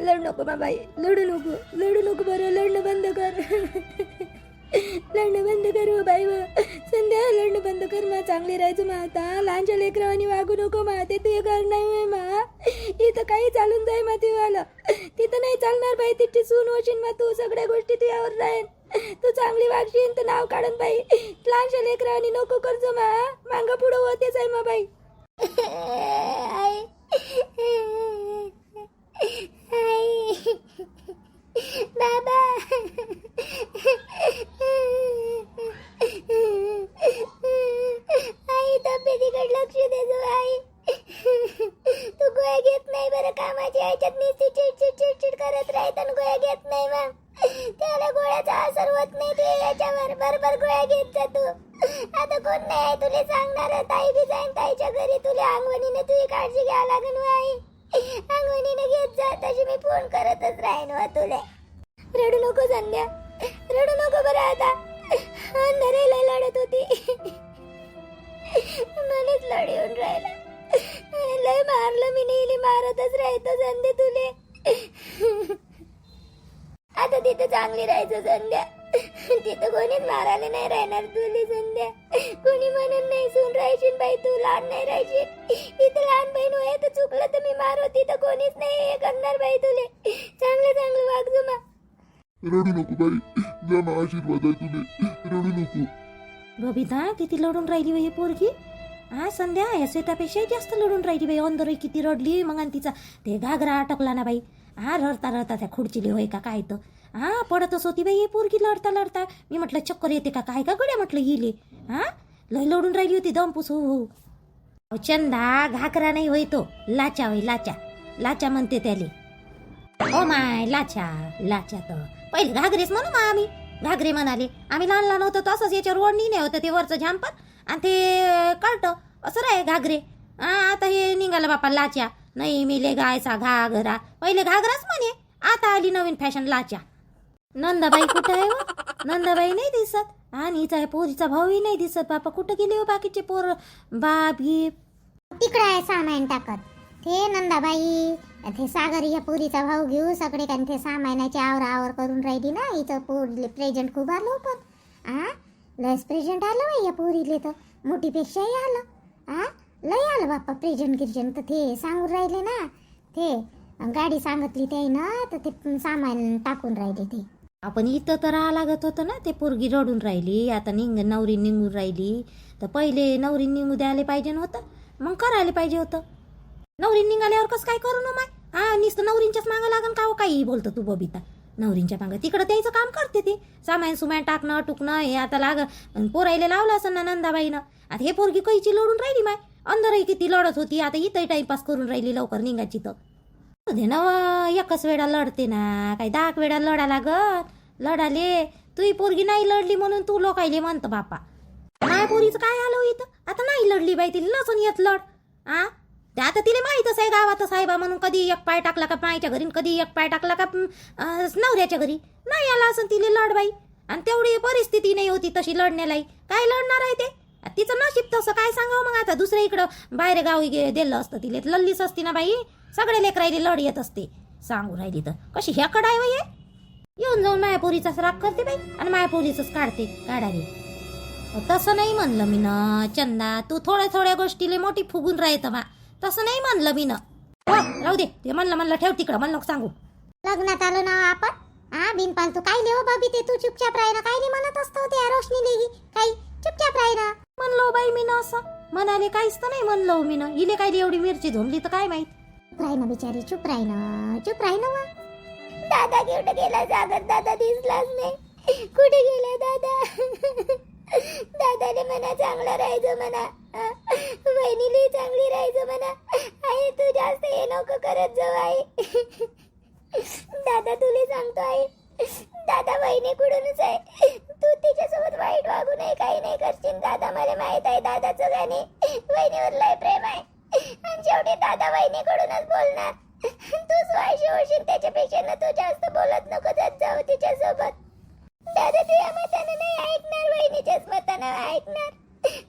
लढू नको बाबाई, लढू नको बरं, लढणं बंद कर. लढणं बंद कर व बाई व संध्या, लढणं बंद कर मा, चांगली राहायचं मा. आता लहानच्या लेकरावानी वागू नको मा, ते तुझे घर नाही मा. इथं काही चालून जाय मा तिवाला, तिथं नाही चालणार बाई. तिची सून होशील मा तू, सगळ्या गोष्टी तुझ्यावर राहील. तू चांगली वागशील तर नाव काढून बाई. लहानच्या लेकरावानी नको करजो मा, मांग पुढं होतेच आहे मा बाई. बाबा, आई तब्येतीकडे लक्ष दे जो आई. तू गोळ्या घेत नाही बरं, कामाच्या ह्याच्यात नुसती चिडचिड करत राहत आणि गोळ्या घेत नाही मग. त्याला गोळ्याचा असर होत नाही तू याच्यावर. बरोबर गोळ्या घेत जा तू. आता कोण नाही आहे तुला सांगणार. ताई बी जाईन ताईच्या घरी, तुला अंगवणीने तुझी काळजी घ्यावं लागेल व आई. अंगवणीने घेत जा, तशी मी फोन करतच राहीन व तुला. रडू नको संध्या, रडू नको बरं. आता अंधाराला लढत होती, मलाच लढ येऊन राहिला. लय मारलं मी, नेहमी मारतच राहतो संध्या तुले. आता तिथं चांगली राहायचं संध्या, तिथं कोणीच मारायला नाही राहणार तुले संध्या. कोणी म्हणून नाही सून राहायची बाई, तू लहान नाही राहायची. इथं लहान बहीण होय तर चुकलं तर मी मारो, तिथं कोणीच नाही हे करणार बाई तुले. चांगलं वागजो मा. रडू नको बाई, जमा आशीर्वाद आहे तुले, रडू नको. बबिता किती लढून राहिली बाई पोरगी. हा संध्या, या श्वेतापेक्षा जास्त लढून राहिली बाई. अंदर किती रडली मग, आणि तिचा ते घागरा अटकला ना बाई. हा रडता त्या खुर्चीले होय का काय तर. हा पडतच होती बाई पोरगी लढता. मी म्हटलं चक्कर येते का काय का गड्या म्हटलं हिले. हा लय लढून राहिली होती दमपूस. हो चंदा, घागरा नाही होय तो, लाचा होय, लाचा म्हणते त्याले. ओ माय, लाचा तर पहिले घागरेच म्हणू मग आम्ही. घागरे म्हणाले आम्ही, लहान होतो तसंच याच्यावर ओढणी नाही होतं ते वरचं झांपर आणि ते कळतं असं राय घागरे. आता हे निघालं बापा लाचा. नाही मिले गायचा घागरा, पहिले घागराच म्हणे, आता आली नवीन फॅशन लाचा. नंदाबाई कुठं आहे व? नंदाबाई नाही दिसत, आणि हिचा पोरीचा भाऊही नाही दिसत. बापा कुठं गेले हो बाकीचे पोर बाबी? तिकडे आहे सामान टाकत. ते नंदाबाई, ते सागर या पुरीचा भाऊ घेऊ सगळे कारण ते सामानाची आवर करून राहिली ना. हिचं पोरीले प्रेझेंट खूप आलं पण. लस प्रेझेंट आलं या पोरीले, तर मोठीपेक्षाही आलं. लय आलं बाप्पा प्रेझेंट तर ते सांगून राहिले ना. ते गाडी सांगितली ते ना, तर ते सामान टाकून राहिले ते. आपण इथं तर राहा लागत होतं ना. ते पोरगी रडून राहिली, आता नवरी निघून राहिली, तर पहिले नवरी निघू द्यायला पाहिजे नव्हतं, मग करायला पाहिजे होतं. नवरी निघाल्यावर कसं काय करू ना माय. नुसतं नवरींच्याच मागं लागन का हो? काही बोलतो तू बबिता. नवरींच्या मागं तिकडं त्याचं काम करते ते सामान टाकणं टुकणं हे आता पोरायला लावलं असं ना नंदाबाईनं. आता हे पोरगी कैची लढून राहिली माय. अंदरही किती लढत होती, आता इथंही टाइमपास करून राहिली लवकर निघायची तर. एकच वेळा लढते ना, काही 10 वेळा लढा लागत. लढाले तुही पोरगी नाही लढली म्हणून तू लोकायले म्हणतं बापा. नाही पोरीचं काय आलं इथं, आता नाही लढली बाई, तिला नसून येत लढ. आता तिला माहीतच आहे गावात साहेबा म्हणून. कधी एक पाय टाकला का मायच्या घरी, कधी एक पाय टाकला का नवऱ्याच्या घरी. नाही आला असं तिला लढ बाई. आणि तेवढी परिस्थिती नाही होती तशी लढण्यालाही. काय लढणार आहे ते, तिचं नशीब तसं काय सांगावं मग. आता दुसऱ्या इकडं बाहेर गावी दिलं असतं तिला, लढलीच असती ना बाई. सगळे लेकरायले लढ येत असते. सांगू राहिली तर कशी ह्या कडाय बाई. येऊन जाऊन मायापोरीचाच राग करते बाई, आणि मायापोरीचंच काढते काढावी. तसं नाही म्हणलं मी ना चंदा, तू थोड्या गोष्टीले मोठी फुगून राहतं बा. तसं नाही म्हणलं मी ना. राहू दे ते. म्हणलं ठेव तिकडं, मला नको सांगू. लग्नात आलो ना आपण. बिनपालतू काय लेव बाबी ते, तू चुपचाप राही ना. काय नाही म्हणत असतो त्या रोशनी लेगी, काही चुपचाप राही ना. म्हणलो बाई मी ना असं म्हणाले, काहीच तर नाही म्हणलो मी ना. इले काय एवढी मिरची झोंबली तर काय माहित. चुप राही ना बिचारी, चुप राही ना. दादा कुठे गेला? सागर दादा दिसलाच नाही. कुठे गेला दादा? दादाने म्हणा चांगलं राहायचं म्हणा, बहिणीला चांगली राहायचं म्हणा. आई तू जास्त हे नको करत जाऊ आई. दादा तुला सांगतो आई, दादा बहिणीकडूनच आहे. तू तिच्यासोबत वाईट वागू नये, काही नाही करशील. दादा मला माहित आहे दादाचं गाणे, बहिणीवर लय प्रेम आहे. आणि शेवटी दादा बहिणीकडूनच बोलणार. तू स्वाशी होशील त्याच्यापेक्षा ना. तू जास्त बोलत नको जात जाऊ तिच्यासोबत. दादा तुझ्या मतानं नाही ऐकणार, बहिणीच्याच मतानं ऐकणार.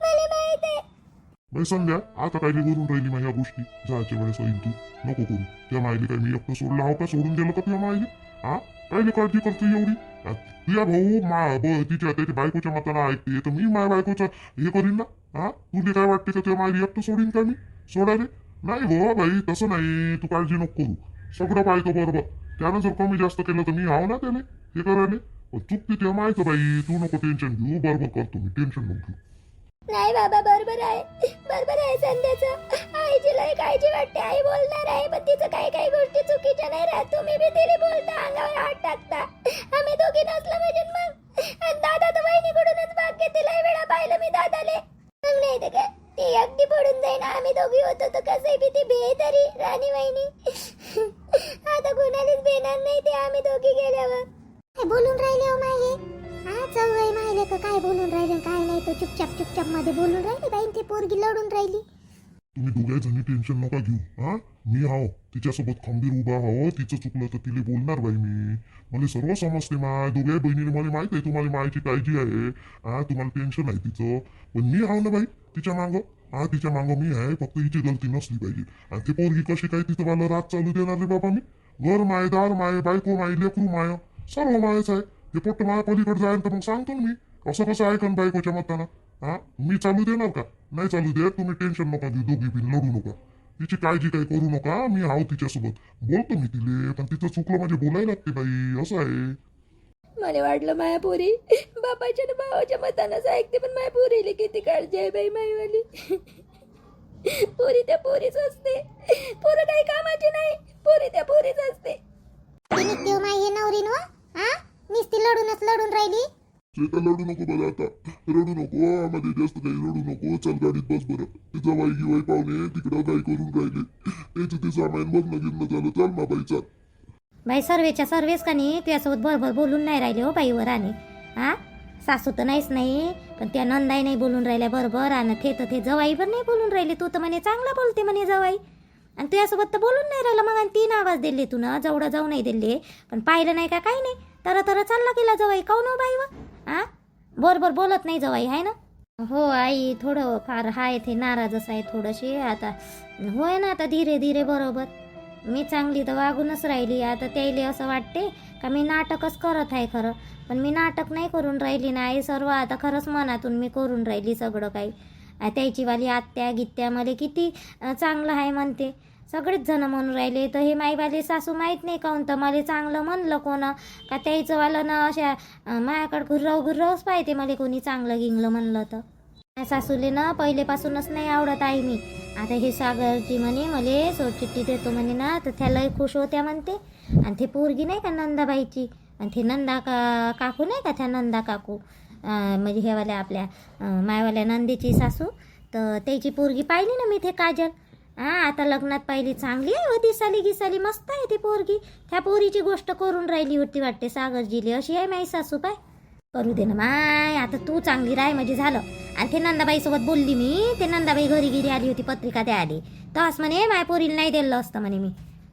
मला माहित आहे. बाई संध्या आता काय करून राहिली मग ह्या गोष्टी जायच्या वेळेस होईल तू नको करू त्या मायली काय मी एकटं सोडलं आहो का सोडून दिलं का तुझ्या मायली हा काय काळजी करतो एवढी तुझ्या भाऊ तिच्या त्याच्या बायकोच्या मताला ऐकते तर मी माझ्या बायकोचं हे करीन ना हा तुला काय वाटते का तुझ्या मायली एकटं सोडीन का मी सोडाले नाही हो बाई तसं नाही तू काळजी नको करू सगळं पाहतो बरोबर त्यानं जर कमी जास्त केलं तर मी हाव ना त्याने हे करायला चुकते तेव्हा माहिती बाई तू नको टेन्शन घेऊ बरोबर करतो मी टेन्शन नको घेऊ नाही बाबा बरोबर आहे संध्याचं आईची लय काळजी वाटते आई बोलणार आहे पण तिचं काही काही गोष्टी चुकीच्या नाही राहत तुम्ही बी तिला बोलता अंगावर हात टाकता आम्ही दोघी नसलं म्हणजे मग आणि दादा तर वहिनीकडूनच भाग घेते लय वेळा पाहिलं मी दादाले मग नाही तर काय ती अगदी पडून जाईन आम्ही दोघी होतो तर कसंही बी ती भे तरी राणी वहिनी आता कुणालाच भेणार नाही ते आम्ही दोघी गेल्यावर काय बोलून राहिले हो माये हा चौघही माहिले तर काय बोलून राहिले काय नाही तर चुपचाप मध्ये बोलून राहिले बाई ती पोरगी लढून राहिली तुम्ही दोघे जणी टेन्शन नका घेऊ हा मी हाव तिच्यासोबत खंबीर उभा हाव तिचं चुकलं तर तिला बोलणार बाई मी मला सर्व समजते माय दोघे बहिणीने मला माहित आहे तुम्हाला मायची काळजी आहे हा तुम्हाला टेन्शन आहे तिचं पण मी हाव ना बाई तिच्या मागं हा तिच्या मागं मी आहे फक्त हिची गलती नसली पाहिजे आणि ती पोरगी कशी काय तिथं मला रात चालू देणार रे बाबा मी घर माय दार माय बायको माय लेकरू माय सर्व मायच आहे ते पोट्ट माया पलीकडे जाईल तर मग सांगतो मी असं कसं ऐकन बायकोच्या मतानं हा मी चालू देणार का नाही चालू दे तुम्ही टेन्शन नका घेऊ दोघी बिन लढू नका तिची काळजी काही करू नका मी हाव तिच्यासोबत बोलतो मी तिले पण तिचं चुकलं म्हणजे बोलायला लागते बाई असं आहे मला वाटलं माया पोरी बापाच्या आणि भावाच्या मतानंच ऐकते पण माया पोरीला किती काळजी आहे बाई माईवाली पोरी त्या पोरीच असते पोरं काही कामाची नाही पोरी त्या पोरीच असते निघते माये नवरीन व हा नुसती लढून राहिली श्वेता लढू नको बरं आता रडू नको आम्हाला जास्त काही रडू नको चल गाडीत बस बरं तिचा बाई गिवाई पाहुणे तिकडं काय करून राहिले त्याचं ते सामान बघणं गिरणं झालं चल ना बाई चल बाई सर्वेच का नाही तुझ्यासोबत बरोबर बोलून नाही राहिले हो बाईवर आणि हा सासू तर नाहीच नाही पण त्या नंदाई नाही बोलून राहिल्या बरोबर आणि ते जवाई पण नाही बोलून राहिले तू तर म्हणे चांगला बोलते म्हणे जवाई आणि तुझ्यासोबत तर बोलून नाही राहिलं मग आणि 3 आवाज दिले तू ना जवळ जाऊ नाही दिले पण पाहिलं नाही का काही नाही तर चालला गेला जवाई काऊन हो बाई व हा बरोबर बोलत नाही जवाई आहे ना हो आई थोडं फार हाय ते नाराजच आहे थोडंशी आता होय ना आता धीरे बरोबर मी चांगली तर वागूनच राहिली आता त्याला असं वाटते का मी नाटकच करत आहे खरं पण मी नाटक नाही करून राहिली नाही सर्व आता खरंच मनातून मी करून राहिली सगळं काही त्याची वाली आत्या गित्या मला किती चांगलं आहे म्हणते सगळेच जण म्हणून राहिले तर हे माईवाले सासू माहीत नाही काऊन तर मला चांगलं म्हणलं कोण का त्याचं वालं ना अशा माझ्याकडे गुर्रवच पाहिजे मला कोणी चांगलं गिंगलं म्हणलं तर सासूले ना पहिलेपासूनच नाही आवडत आहे मी आता हे सागरची म्हणे मला सोडचिठ्ठी देतो म्हणे ना तर त्यालाही खुश होत्या म्हणते आणि ते पोरगी नाही का नंदाबाईची आणि ते नंदा काकू नाही का त्या नंदा काकू म्हणजे हेवाल्या आपल्या मायवाल्या नंदीची सासू तर त्याची पोरगी पाहिली ना मी ते काजल आता लग्नात पाहिली चांगली आहे हो दिसाली गिसाली मस्त आहे ती पोरगी त्या पोरीची गोष्ट करून राहिली होती वाटते सागरजीले अशी आहे माई सासू पाय करू दे ना माय आता तू चांगली राय म्हणजे झालं आणि ते नंदाबाईसोबत बोलली मी ते नंदाबाई घरी आली होती पत्रिका द्यायला तस म्हणे माय पोरीला नाही दिलं असतं म्हणे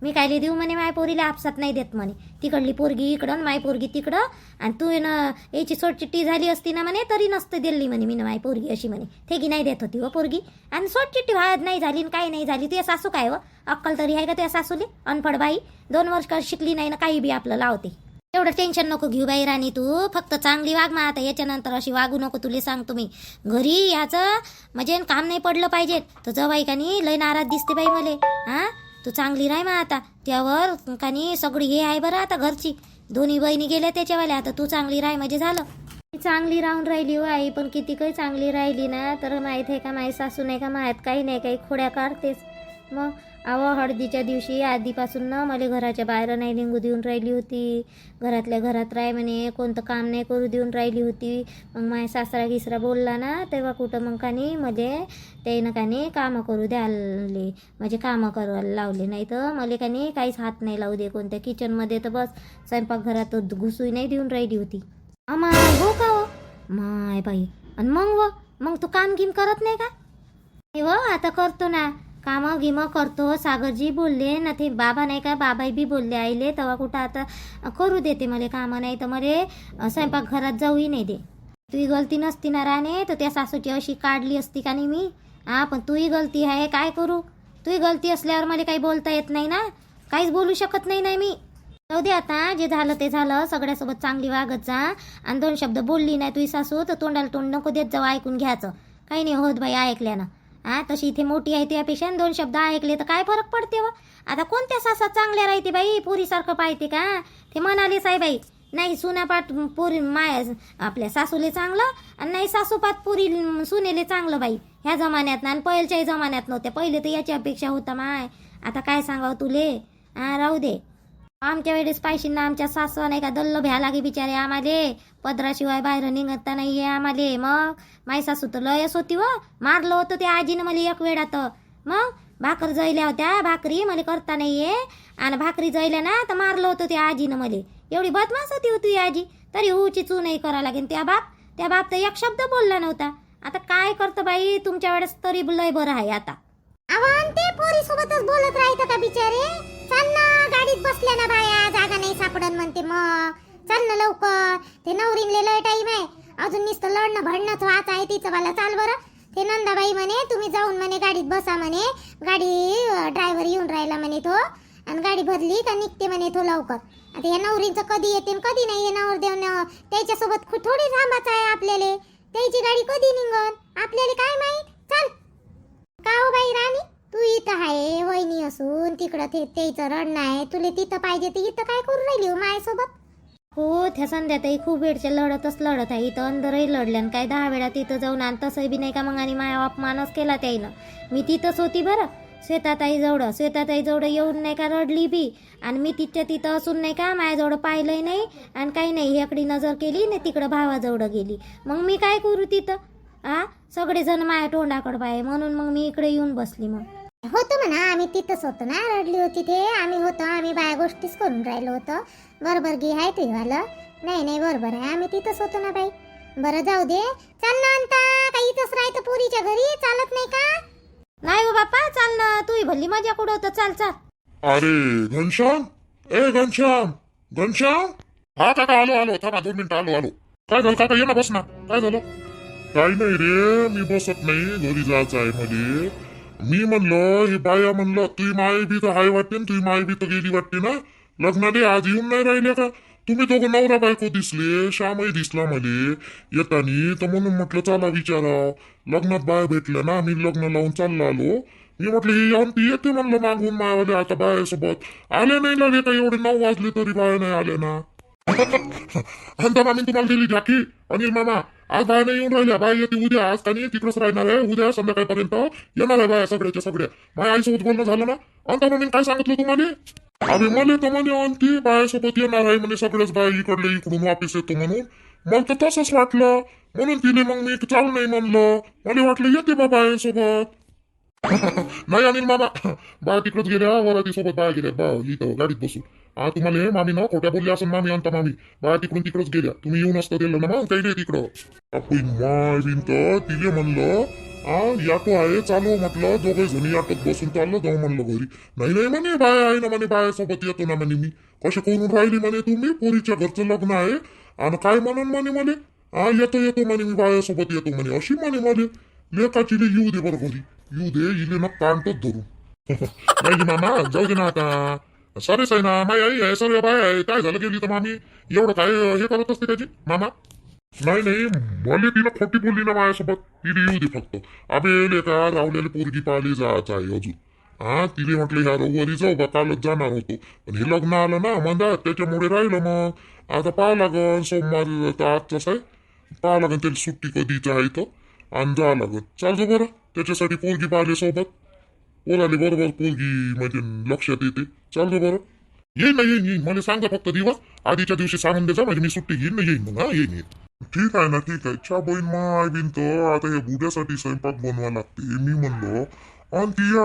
मी कायले देऊ म्हणे माय पोरीला आपसात नाही देत म्हणे तिकडली पोरगी इकडं माय पोरगी तिकडं आणि तू ना याची सोडचिट्टी झाली असती ना म्हणे तरी नसतं दिली म्हणे मी ना माय पोरगी अशी म्हणे थेगी नाही देत होती व पोरगी आणि सोडचिट्टी व्हायत नाही झाली काही नाही झाली तुझ्या सासू काय व अक्कल तरी आहे का तुझ्या सासूले अनफड बाई 2 वर्ष शिकली नाही ना काही बी आपलं लावते एवढं टेन्शन नको घेऊ बाई राणी तू फक्त चांगली वाग मग आता याच्यानंतर अशी वागू नको तुला सांगतो मी घरी याचं म्हणजे काम नाही पडलं पाहिजे तर जवाई का नाही लय नाराज दिसते बाई मले हा तू चांगली राह मग आता त्यावर कानी सगळी हे आहे बरं आता घरची दोन्ही बहिणी गेल्या त्याच्यावाल्या आता तू चांगली राह म्हणजे झालं चांगली राहून राहिली हो आई पण किती काही चांगली राहिली ना तर माहीत आहे का माई सासू नाही का माहीत काही नाही काही खोड्या काढतेच मग हळदीच्या दिवशी आधीपासून ना मला घराच्या बाहेर नाही निघू देऊन राहिली होती घरातल्या घरात राह म्हणे कोणतं काम नाही करू देऊन राहिली होती मग माझ्या सासरा गिसरा बोलला ना तेव्हा कुठं मग कानी मध्ये त्यानं कानी कामं करू द्याले म्हणजे कामं करायला लावले नाही तर मला कानी काहीच हात नाही लावू दे कोणत्या किचनमध्ये तर बस स्वयंपाकघरात घुसूही नाही देऊन राहिली होती माय हो का हो माय बाई आणि मग तू काम गिम करत नाही का हो आता करतो ना कामं गिमं करतो सागरजी बोलले ना ते बाबा नाही का बाबाई बी बोलले आईले तेव्हा कुठं आता करू देते मला कामं नाही तर मला स्वयंपाकघरात जाऊही नाही दे तुझी गलती नसती ना राणे तर त्या सासूची अशी काढली असती का नाही मी हा पण तूही गलती आहे, काय करू? तूही गलती असल्यावर मला काही बोलता येत नाही ना, काहीच बोलू शकत नाही मी. जाऊ दे आता, जे झालं ते झालं. सगळ्यासोबत चांगली वागत जा. आणि 2 शब्द बोलली नाही तुझी सासू तर तोंडाला तोंड नको देत जाऊ, ऐकून घ्यायचं. काही नाही होत बाई ऐकल्यानं. हा तशी इथे मोठी आहे तुझ्यापेक्षा, 2 शब्द ऐकले तर काय फरक पडते व? आता कोणत्या सासा चांगल्या राहते बाई, पुरीसारखं पाहते का? ते म्हणालेच आहे बाई, नाही सुनापात पुरी माय आपल्या सासूले चांगलं, आणि नाही सासूपात पुरी सुनेले चांगलं बाई. ह्या जमान्यात ना, आणि पहिल्याच्याही जमान्यात नव्हत्या. पहिले तर याची अपेक्षा होता माय. आता काय सांगावं तुले? हा राहू दे. आमच्या वेळेस पाहिजे ना, आमच्या सासवा नाही का दल्ल भ्या लागे बिचारे आम्हाले. पदराशिवाय बाहेर निघता नाहीये आम्हाले. मग माई सासू तर लयच होती व, मारलं होतं त्या आजीनं मला एक वेळा. तर मग भाकर जळल्या होत्या, भाकरी मला करता नाहीये, आणि भाकरी जळल्या ना तर मारलं होतं त्या आजीनं मला. एवढी बदमाश होती ती आजी, तरी हुची चू नाही करा लागेल. त्या बाप तर एक शब्द बोलला नव्हता. आता काय करतं बाई, तुमच्या वेळेस तरी लय बरं आहे आता. आव्हान ते पोरी सोबतच बोलत राहतं का बिचारे? चल ना, गाडीत बसल्या ना बाया, जागा नाही सापडत म्हणते. मग चल ना लवकर, ते नवरीनले लय टाईम आहे अजून. नुसतं लढणं भडणंच वाच आहे तिचं. मला चाल बरं. ते नंदाबाई म्हणे तुम्ही जाऊन म्हणे गाडीत बसा म्हणे, गाडी ड्रायव्हर येऊन राहिला म्हणे तो, आणि गाडी भरली का निघते म्हणे तो लवकर. आता या नवरींचं कधी येते कधी नाही येणार देऊन, त्याच्यासोबत थोडी थांबायचं आहे आपल्याला. त्याची गाडी कधी निघन आपल्याला काय माहित. चल का हो बाई राणी, तू इथं आहे वहिनी असून तिकडं त्याचं रडणं आहे, तुला तिथं पाहिजे तर इथं काय करू राहिली हो माझ्यासोबत? हो त्या संध्याताई खूप वेळच्या लढत आहे. इथं अंदरही लढल्या, काय 10 वेळा तिथं जाऊन, आणि तसंही बी नाही का मग, आणि माया अपमानच केला त्याईनं. मी तिथंच होती बरं, श्वेताताई जवळ येऊन नाही का रडली बी, आणि मी तिथं असून नाही का माझ्याजवळ पाहिलंही नाही, आणि काही नाही हेकडी नजर केली नाही, तिकडं भावाजवळ गेली. मग मी काय करू तिथं? हा सगळेजण माया तोंडाकडं पाय, म्हणून मग मी इकडे येऊन बसली. मग होतो म्हणा, आम्ही तिथंच होतो ना, रडली होती ते आम्ही होतो. आम्ही बाया गोष्टीच करून राहिलो होतो. बरोबर गी आहे ते वालं. नाही बरोबर आहे, आम्ही तिथंच होतो ना बाई. बरं जाऊ दे, चल ना अंता, काही इथंच राहतं पुरीच्या घरी, चालत नाही का? नाही हो बाप्पा, चाल ना, तू भल्ली मजा कुठं होतं, चाल. अरे घनश्याम, ए घनश्याम. हा काका आलो थांबा 2 मिनिटं आलो. काय झालं काका, ये ना बस ना. काय झालं? काही नाही रे, मी बसत नाही, घरी जायचं आहे मले. मी म्हणलं हे बाया म्हणलं तुझी माय बी तर हाय वाटते, तुझी माय बी तर गेली वाटते ना लग्नाले. आज येऊन नाही राहिले का तुम्ही दोघं? नवरा बायको दिसले, श्यामही दिसला मले येतानी, तर म्हणून म्हटलं चला विचाराव. लग्नात बाया भेटल्या ना, मी लग्न लावून चालला आलो. मी म्हटलं ही आणती येते म्हणलं मागून मायावाले. आता बायासोबत आले नाही लागले का, एवढे 9 वाजले तरी बाया नाही आल्या ना. अंता मामी तुम्हाला दिली झाकी अनिल मामा. आज बाया नाही येऊन राहिल्या, बाया येते उद्या. आज का नाही तिकडंच राहणार आहे, उद्या संध्याकाळपर्यंत येणार आहे बाया सगळ्याच्या सगळ्या. माझ्या आईसोबत बोलणं झालं ना. अंता मामी काय सांगितलं तुम्हाला? अरे मला तर म्हणे आणती बायासोबत येणार आहे म्हणे, सगळ्याच बाया इकडले इकडून वापस येतो म्हणून. मला तर तसंच वाटलं, म्हणून तिने मग मी चाल नाही म्हणलं. मला वाटलं येते बा बायासोबत. नाही अनिल मामा, बाया तिकडच गेल्या, वरातीसोबत बाया गेल्या बा इथं गाडीत बसून. तुम्हाला मामी ना खोट्या बोलल्या असं मामी, अंता मामी बाया तिकडून तिकडच गेल्या. तुम्ही येऊन असतं दिलं ना मग काही नाही तिकडं. आपण माय बिनत तिले म्हणलं याटो आहे चालू म्हटलं, दोघे जणी याटोत बसून चाललं जाऊ म्हणलं घरी. नाही म्हणे बाया आहे ना म्हणे, बायासोबत येतो ना म्हणे मी. कसे करून राहिली म्हणे तुम्ही, पोरीच्या घरचं लग्न आहे आणि काय म्हणून म्हणे म्हणे येतो म्हणे मी बायासोबत येतो म्हणे, अशी म्हणे म्हणे. लेकाची येऊ दे बरं घरी, येऊ दे इले ना कांटच धरून. नाही मामा जाऊ दे ना आता, सरेच आहे ना, माई आई आहे, सर्व बाय आहे. काय झालं गेली तर मामी एवढं काय हे करत असते त्याची मामा? नाही मला तिनं खोटी बोलली ना माझ्यासोबत. तिने येऊ दे फक्त. अबे का रावलेले पोरगी पाहिली जायचं आहे अजून. तिने म्हटलं ह्या रविवारी जाऊ बा, कालच जाणार होतो, पण हे लग्न आलं ना मंदात, त्याच्यामुळे राहिलं. मग आता पाहा लागन, सोमवार तर आजचाच आहे, पाहा लागन त्याला सुट्टी कधीच आहे तर, आणि जावं लागन. चालतो बरं, त्याच्यासाठी पोरगी पाहिली सोबत, पोराले बरोबर पोरगी म्हणजे लक्षात येते. चालतो बरं, येईन मला सांगा फक्त दिवस आधीच्या दिवशी सांगून द्यायचा, म्हणजे मी सुट्टी घेईन ना, येईन मग. येईन. ठीक आहे ना, ठीक आहे. चा बहीण माय बिन तर आता हे बुड्यासाठी स्वयंपाक बनवा लागते. मी म्हणलो आणि ती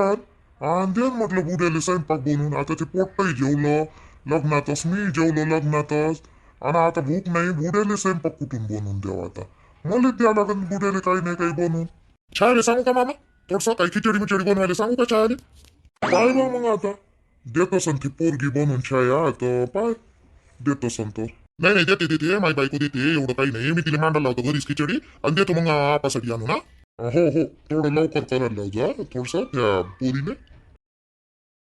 आणि दे म्हटलं बुड्याला स्वयंपाक बनवून. आता ते पोट्टही जेवलं लग्नातच, मी जेवलो लग्नातच, आणि आता भूक नाही. बुड्याला स्वयंपाक कुठून बनवून द्यावा आता? मला द्या लागेल बुड्याला काही नाही काही बनवून. छायले सांगू का मामा? थोडस काही खिचडी मिचडी बनवायला सांगू का छायले? पाय बा मग आता देत असन ती पोरगी बनवून छाया तर पाय देत असन तर. नाही देते माझी बायको देते, एवढं काही नाही. मी तिला मांडायला लावतो घरीच खिचडी, आणि देतो मग आपासाठी आणू ना. हो हो थोडं लवकर करायला लाव जा थोडस त्या पोरीने